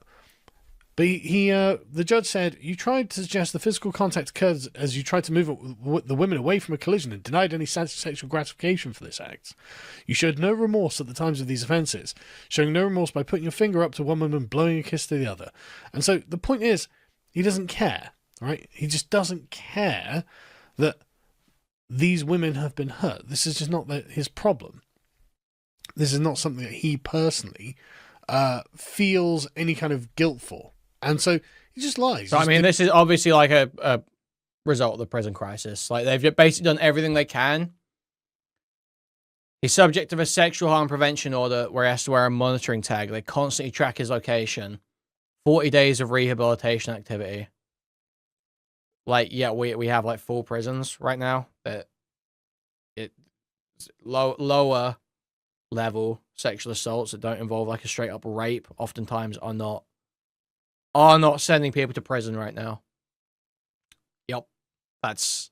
the judge said, you tried to suggest the physical contact occurred as you tried to move the women away from a collision and denied any sexual gratification for this act. You showed no remorse at the times of these offences, showing no remorse by putting your finger up to one woman and blowing a kiss to the other. And so the point is, he doesn't care, right? He just doesn't care that these women have been hurt. This is just not his problem. This is not something that he personally feels any kind of guilt for. And so he just lies. So, I mean, this is obviously like a result of the prison crisis. Like, they've basically done everything they can. He's subject of a sexual harm prevention order where he has to wear a monitoring tag. They constantly track his location. 40 days of rehabilitation activity. Like, yeah, we have like 4 prisons right now that lower level sexual assaults that don't involve like a straight up rape oftentimes are not sending people to prison right now. Yep. That's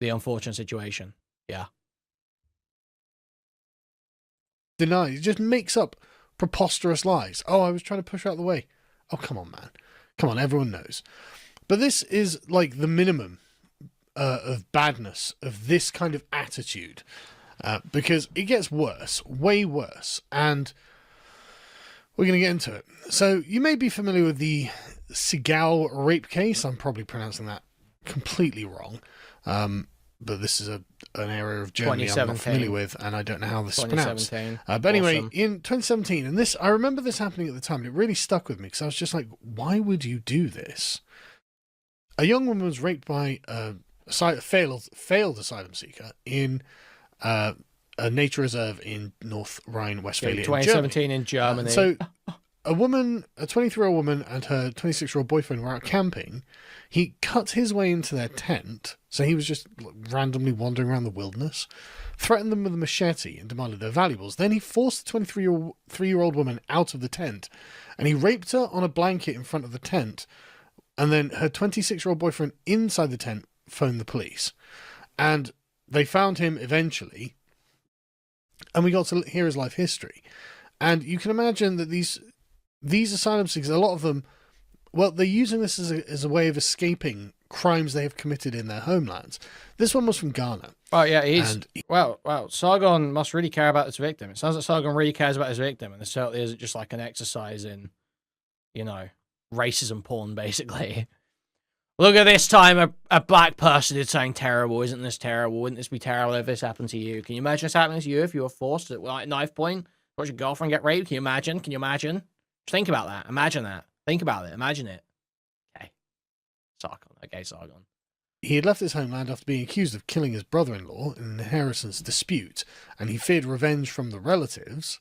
the unfortunate situation. Yeah. Deny. He just makes up preposterous lies. Oh, I was trying to push her out of the way. Oh, come on, man. Come on, everyone knows. But this is like the minimum of badness of this kind of attitude. Because it gets worse, way worse. And we're going to get into it. So you may be familiar with the Siegaue rape case. I'm probably pronouncing that completely wrong. But this is an area of Germany I'm not familiar with, and I don't know how this is pronounced. But anyway, awesome. In 2017, and this, I remember this happening at the time, and it really stuck with me because I was just like, why would you do this? A young woman was raped by a failed asylum seeker in a nature reserve in North Rhine-Westphalia, 2017 in Germany. So a 23-year-old woman and her 26-year-old boyfriend were out camping. He cut his way into their tent, so he was just randomly wandering around the wilderness, threatened them with a machete and demanded their valuables. Then he forced the 23-year-old woman out of the tent, and he raped her on a blanket in front of the tent, and then her 26-year-old boyfriend inside the tent phoned the police. And they found him eventually, and we got to hear his life history. And you can imagine that these asylum seekers, a lot of them, well, they're using this as a way of escaping crimes they have committed in their homelands. This one was from Ghana. Oh, yeah, well, Sargon must really care about his victim. It sounds like Sargon really cares about his victim, and this certainly isn't just like an exercise in, racism porn, basically. Look at this time, a black person did something terrible. Isn't this terrible? Wouldn't this be terrible if this happened to you? Can you imagine this happening to you if you were forced at like knife point? Watch your girlfriend get raped? Can you imagine? Just think about that. Imagine that. Think about it. Imagine it. Okay. Sargon. He had left his homeland after being accused of killing his brother-in-law in an inheritance dispute, and he feared revenge from the relatives.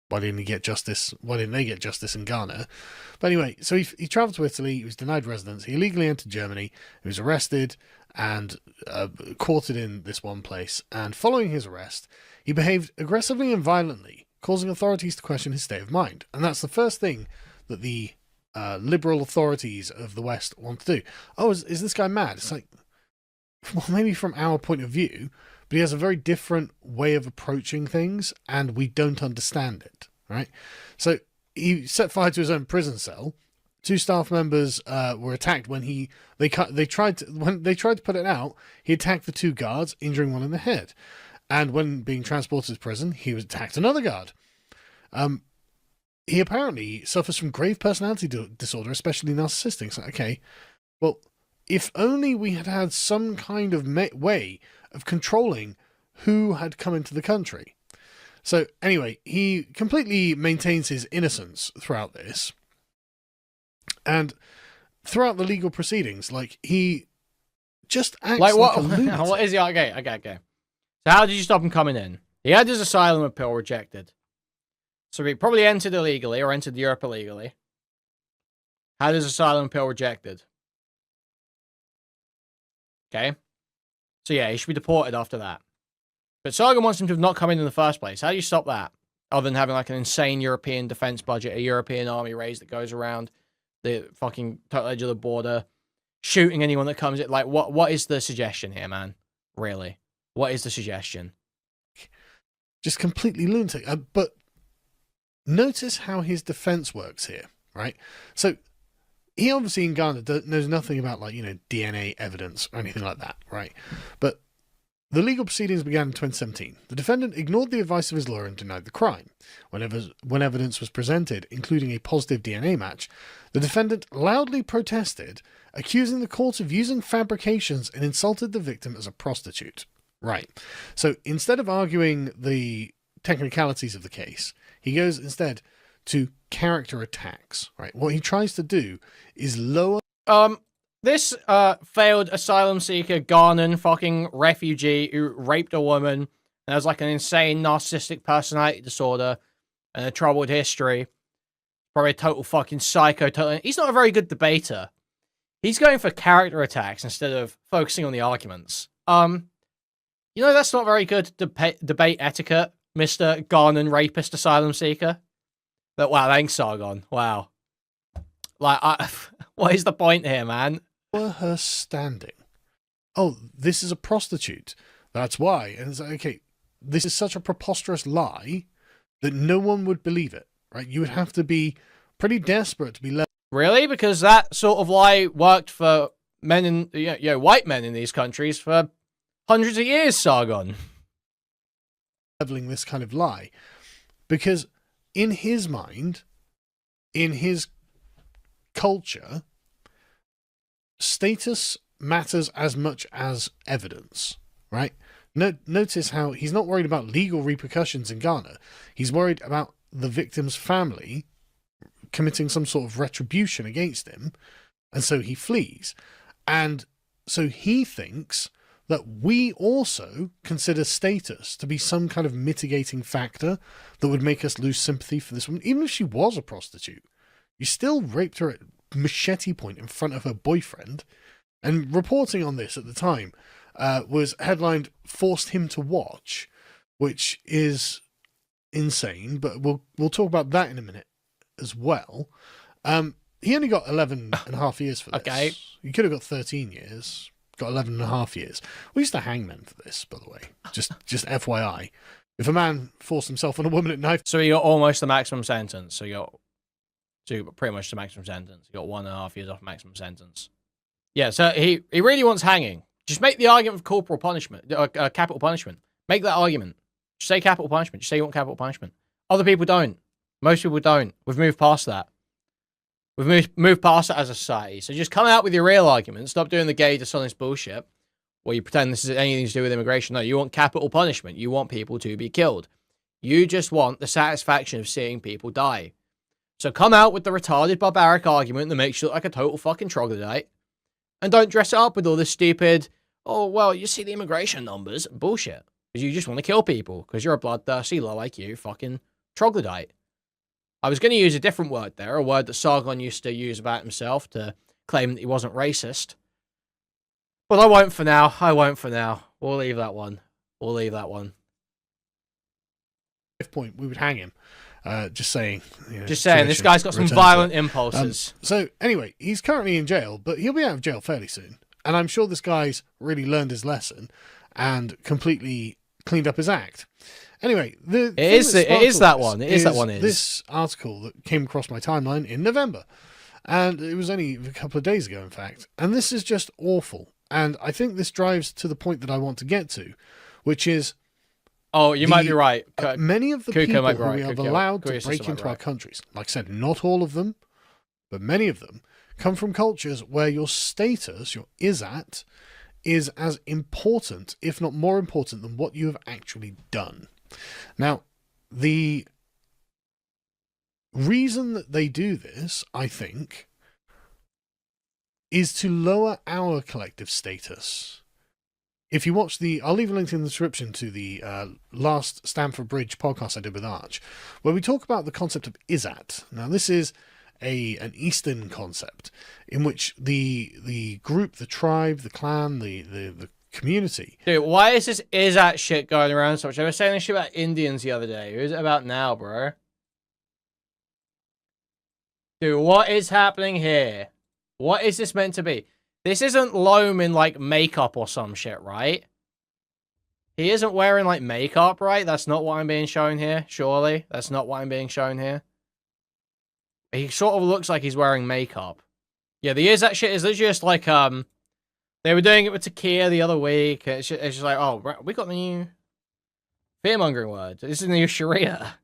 Why didn't he get justice? Why didn't they get justice in Ghana? But anyway, so he travelled to Italy. He was denied residence. He illegally entered Germany. He was arrested and quartered in this one place. And following his arrest, he behaved aggressively and violently, causing authorities to question his state of mind. And that's the first thing that the liberal authorities of the West want to do. Oh, is this guy mad? It's like, well, maybe from our point of view, but he has a very different way of approaching things, and we don't understand it, right? So he set fire to his own prison cell. 2 staff members were attacked when they tried to put it out. He attacked the 2 guards, injuring one in the head. And when being transported to prison, he was attacked another guard. He apparently suffers from grave personality disorder, especially narcissistic. So, okay, well, if only we had some kind of way of controlling who had come into the country. So anyway, he completely maintains his innocence throughout this. And throughout the legal proceedings, like, he just acts like what? a lunatic. What is he? Okay. So how did you stop him coming in? He had his asylum appeal rejected. So he probably entered illegally or entered Europe illegally. Had his asylum appeal rejected. Okay. So yeah, he should be deported after that. But Sargon wants him to have not come in the first place. How do you stop that? Other than having like an insane European defense budget, a European army raise that goes around the fucking total edge of the border, shooting anyone that comes in. Like, what is the suggestion here, man? Really? What is the suggestion? Just completely lunatic. But notice how his defense works here, right? So he obviously in Ghana knows nothing about, like, you know, DNA evidence or anything like that, right? But the legal proceedings began in 2017. The defendant ignored the advice of his lawyer and denied the crime. When evidence was presented, including a positive DNA match, the defendant loudly protested, accusing the court of using fabrications, and insulted the victim as a prostitute. Right. So instead of arguing the technicalities of the case, he goes instead to character attacks, right? What he tries to do is lower... This failed asylum seeker, Ghanaian fucking refugee who raped a woman and has like an insane narcissistic personality disorder and a troubled history. Probably a total fucking psycho. He's not a very good debater. He's going for character attacks instead of focusing on the arguments. You know, that's not very good debate etiquette, Mr. Ghanaian rapist asylum seeker. But wow, thanks, Sargon. Wow. Like, what is the point here, man? Her standing. Oh, this is a prostitute. That's why. And it's like, okay, this is such a preposterous lie that no one would believe it, right? You would have to be pretty desperate to be left. Really? Because that sort of lie worked for men in, white men in these countries for hundreds of years, Sargon. Leveling this kind of lie. Because in his mind, in his culture, status matters as much as evidence, right? Notice how he's not worried about legal repercussions in Ghana. He's worried about the victim's family committing some sort of retribution against him, and so he flees. And so he thinks that we also consider status to be some kind of mitigating factor that would make us lose sympathy for this woman. Even if she was a prostitute, you still raped her at machete point in front of her boyfriend. And reporting on this at the time was headlined "Forced Him to Watch," which is insane, but we'll talk about that in a minute as well. He only got 11 and a half years for this. Okay. He could have got 13 years, got 11 and a half years. We used to hang men for this, by the way. Just FYI. If a man forced himself on a woman at knife... So you got almost the maximum sentence. So you got pretty much the maximum sentence. You got 1.5 years off maximum sentence. Yeah, so he really wants hanging. Just make the argument of corporal punishment, capital punishment. Make that argument. Just say capital punishment. Just say you want capital punishment. Other people don't. Most people don't. We've moved past that. We've moved past that as a society. So just come out with your real argument. Stop doing the gay, dishonest bullshit where you pretend this is anything to do with immigration. No, you want capital punishment. You want people to be killed. You just want the satisfaction of seeing people die. So come out with the retarded, barbaric argument that makes you look like a total fucking troglodyte. And don't dress it up with all this stupid, oh, well, you see the immigration numbers. Bullshit. Because you just want to kill people. Because you're a bloodthirsty, low IQ fucking troglodyte. I was going to use a different word there, a word that Sargon used to use about himself to claim that he wasn't racist. But I won't for now. We'll leave that one. point, we would hang him. Just saying. Just saying, this guy's got some violent impulses. So anyway, he's currently in jail, but he'll be out of jail fairly soon. And I'm sure this guy's really learned his lesson and completely cleaned up his act. Anyway, it is that one. This article that came across my timeline in November. And it was only a couple of days ago, in fact. And this is just awful. And I think this drives to the point that I want to get to, which is... Oh, you might be right. Many of the people who we have allowed to break into our countries, like I said, not all of them, but many of them, come from cultures where your status, your isat, is as important, if not more important, than what you have actually done. Now, the reason that they do this, I think, is to lower our collective status. If you watch I'll leave a link in the description to the last Stamford Bridge podcast I did with Arch, where we talk about the concept of Izzat. Now, this is an Eastern concept in which the group, the tribe, the clan, the community. Dude, why is this Izzat shit going around so much? I was saying this shit about Indians the other day. Who's it about now, bro? Dude, what is happening here? What is this meant to be? This isn't Loam in, like, makeup or some shit, right? He isn't wearing, like, makeup, right? That's not what I'm being shown here, surely. That's not what I'm being shown here. He sort of looks like he's wearing makeup. Yeah, the Izzat shit is literally just like, they were doing it with Takia the other week. It's just like, oh, we got the new fear-mongering word. This is the new Sharia.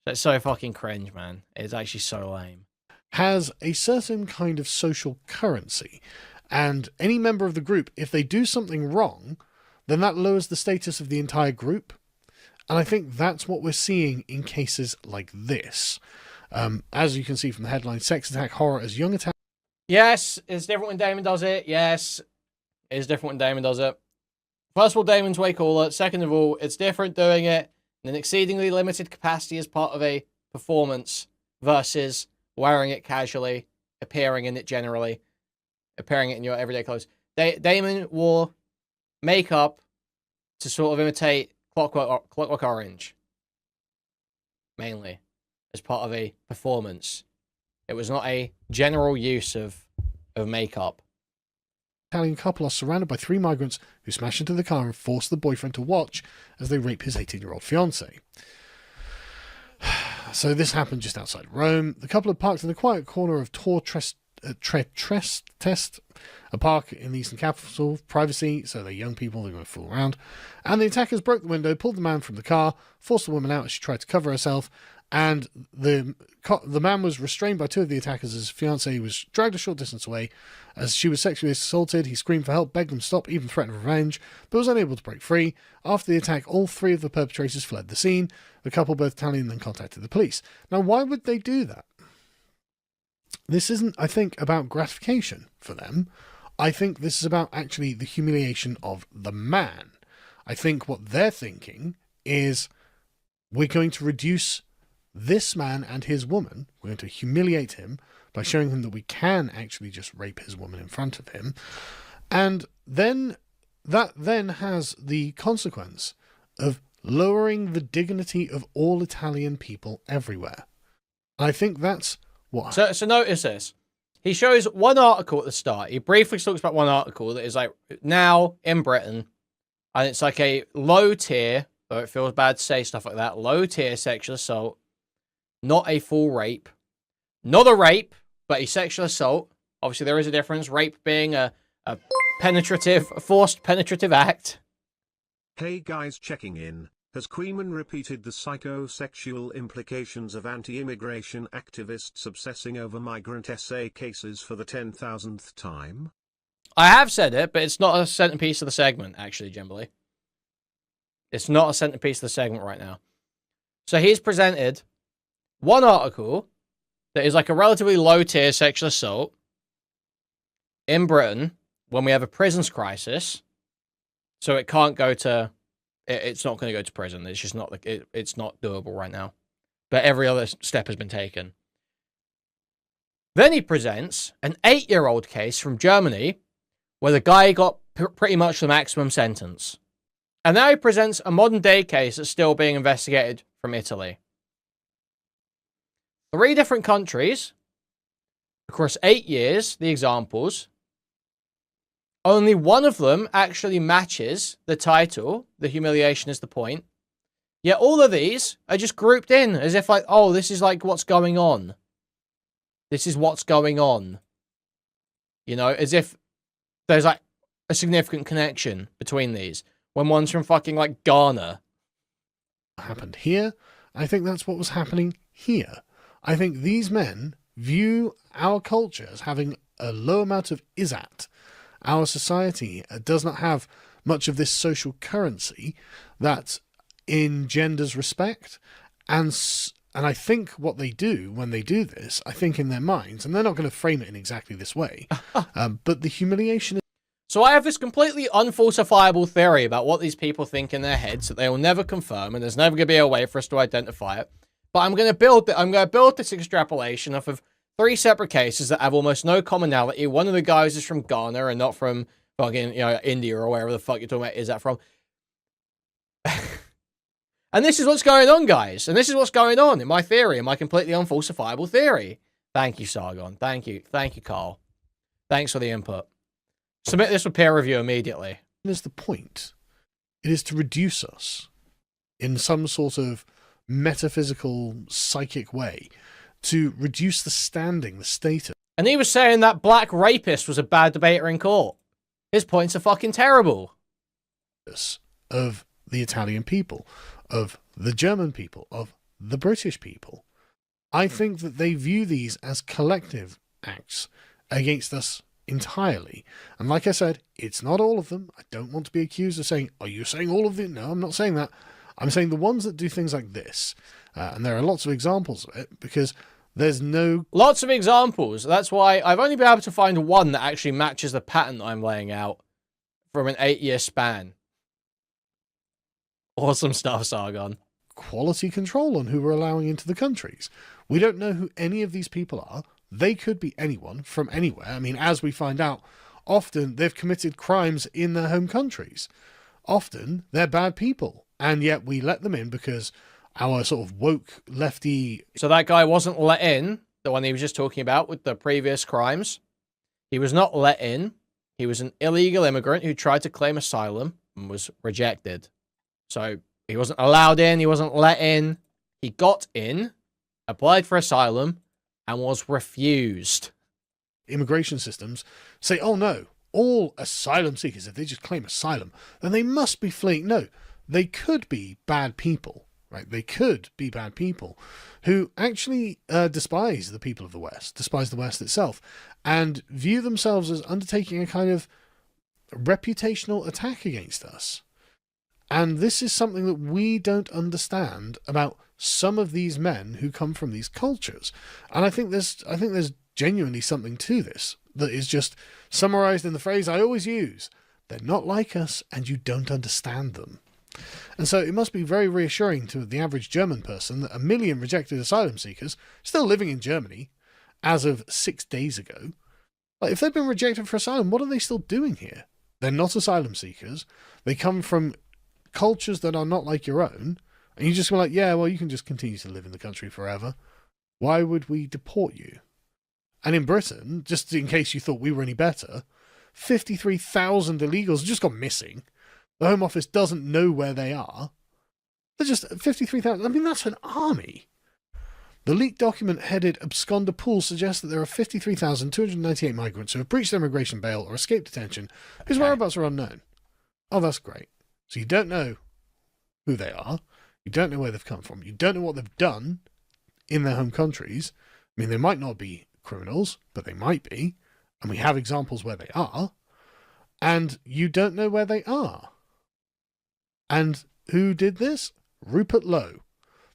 That's so fucking cringe, man. It's actually so lame. Has a certain kind of social currency. And any member of the group, if they do something wrong, then that lowers the status of the entire group. And I think that's what we're seeing in cases like this. As you can see from the headline, sex attack horror as young attack. Yes, it's different when Damon does it. Yes, it's different when Damon does it. First of all, Damon's way cooler. Second of all, it's different doing it in an exceedingly limited capacity as part of a performance versus wearing it casually, appearing in it generally, appearing it in your everyday clothes. Damon wore makeup to sort of imitate Clockwork Orange, mainly, as part of a performance. It was not a general use of makeup. Italian couple are surrounded by 3 migrants who smash into the car and force the boyfriend to watch as they rape his 18-year-old fiancée. So this happened just outside Rome. The couple had parked in the quiet corner of Tor Tre Teste, a park in the eastern capital, privacy, so they're young people, they're going to fool around. And the attackers broke the window, pulled the man from the car, forced the woman out as she tried to cover herself, and the man was restrained by 2 of the attackers as his fiancée was dragged a short distance away. As she was sexually assaulted, he screamed for help, begged them to stop, even threatened revenge, but was unable to break free. After the attack, all 3 of the perpetrators fled the scene. The couple, both Italian, then contacted the police. Now, why would they do that? This isn't, I think, about gratification for them. I think this is about actually the humiliation of the man. I think what they're thinking is, we're going to reduce this man and his woman. We're going to humiliate him by showing him that we can actually just rape his woman in front of him. And then that then has the consequence of lowering the dignity of all Italian people everywhere. I think that's what... So notice this. He shows one article at the start. He briefly talks about one article that is like, now in Britain, and it's like a low tier, though it feels bad to say stuff like that, low tier sexual assault, not a full rape. Not a rape, but a sexual assault. Obviously, there is a difference. Rape being a forced penetrative act. Hey guys, checking in. Has Kuihman repeated the psychosexual implications of anti-immigration activists obsessing over migrant essay cases for the 10,000th time? I have said it, but it's not a centerpiece of the segment, actually, generally. It's not a centerpiece of the segment right now. So he's presented one article that is like a relatively low-tier sexual assault in Britain when we have a prisons crisis. So it can't go to... It's not going to go to prison. It's just not like it's not doable right now. But every other step has been taken. Then he presents an 8-year-old case from Germany where the guy got pretty much the maximum sentence. And now he presents a modern day case that's still being investigated from Italy. 3 different countries, across 8 years, the examples. Only one of them actually matches the title, The Humiliation is the Point. Yet all of these are just grouped in as if like, oh, this is like what's going on. This is what's going on. You know, as if there's like a significant connection between these. When one's from fucking like Ghana. Happened here. I think that's what was happening here. I think these men view our culture as having a low amount of Izzat. Our society does not have much of this social currency that engenders respect And I think what they do when they do this, I think in their minds, and they're not going to frame it in exactly this way, but the humiliation. So I have this completely unfalsifiable theory about what these people think in their heads that they will never confirm, and there's never going to be a way for us to identify it. But I'm going to build this extrapolation off of 3 separate cases that have almost no commonality. One of the guys is from Ghana and not from fucking, India or wherever the fuck you're talking about is that from. And this is what's going on, guys. And this is what's going on in my theory, in my completely unfalsifiable theory. Thank you, Sargon. Thank you. Thank you, Carl. Thanks for the input. Submit this for peer review immediately. Is the point. It is to reduce us in some sort of metaphysical, psychic way, to reduce the standing, the status. And he was saying that black rapist was a bad debater in court. His points are fucking terrible. Of the Italian people, of the German people, of the British people. I think that they view these as collective acts against us entirely. And like I said, it's not all of them. I don't want to be accused of saying, are you saying all of them? No, I'm not saying that. I'm saying the ones that do things like this. And there are lots of examples of it, because there's no... Lots of examples. That's why I've only been able to find one that actually matches the pattern that I'm laying out from an 8-year span. Awesome stuff, Sargon. Quality control on who we're allowing into the countries. We don't know who any of these people are. They could be anyone from anywhere. I mean, as we find out, often they've committed crimes in their home countries. Often they're bad people, and yet we let them in because our sort of woke lefty... So that guy wasn't let in, the one he was just talking about with the previous crimes. He was not let in. He was an illegal immigrant who tried to claim asylum and was rejected. So he wasn't allowed in, he wasn't let in. He got in, applied for asylum, and was refused. Immigration systems say, oh no, all asylum seekers, if they just claim asylum, then they must be fleeing. No, they could be bad people, right? They could be bad people who actually despise the people of the West, despise the West itself, and view themselves as undertaking a kind of reputational attack against us. And this is something that we don't understand about some of these men who come from these cultures. And I think there's genuinely something to this that is just summarized in the phrase I always use: they're not like us and you don't understand them. And so it must be very reassuring to the average German person that 1 million rejected asylum seekers still living in Germany as of 6 days ago. Like, if they've been rejected for asylum, what are they still doing here? They're not asylum seekers. They come from cultures that are not like your own, and you just go like, yeah, well, you can just continue to live in the country forever. Why would we deport you? And in Britain, just in case you thought we were any better, 53,000 illegals have just gone missing. The Home Office doesn't know where they are. They're just 53,000. I mean, that's an army. The leaked document headed Absconder Pool suggests that there are 53,298 migrants who have breached their immigration bail or escaped detention, whose whereabouts are unknown. Oh, that's great. So you don't know who they are. You don't know where they've come from. You don't know what they've done in their home countries. I mean, they might not be criminals, but they might be. And we have examples where they are. And you don't know where they are. And who did this? Rupert Lowe,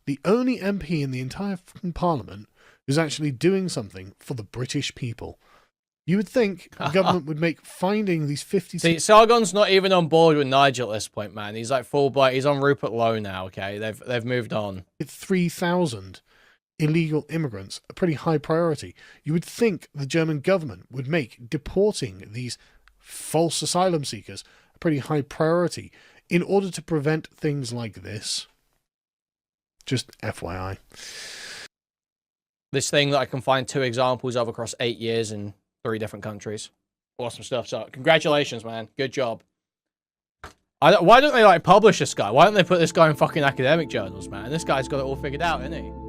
the only MP in the entire fucking Parliament who's actually doing something for the British people. You would think the government would make finding these 50... See, Sargon's not even on board with Nigel at this point, man. He's like full bite. He's on Rupert Lowe now, okay? They've moved on. 3,000 illegal immigrants a pretty high priority. You would think the German government would make deporting these false asylum seekers a pretty high priority in order to prevent things like this. Just FYI. This thing that I can find 2 examples of across 8 years in 3 different countries. Awesome stuff. So congratulations, man. Good job. Why don't they like publish this guy? Why don't they put this guy in fucking academic journals, man? This guy's got it all figured out, isn't he?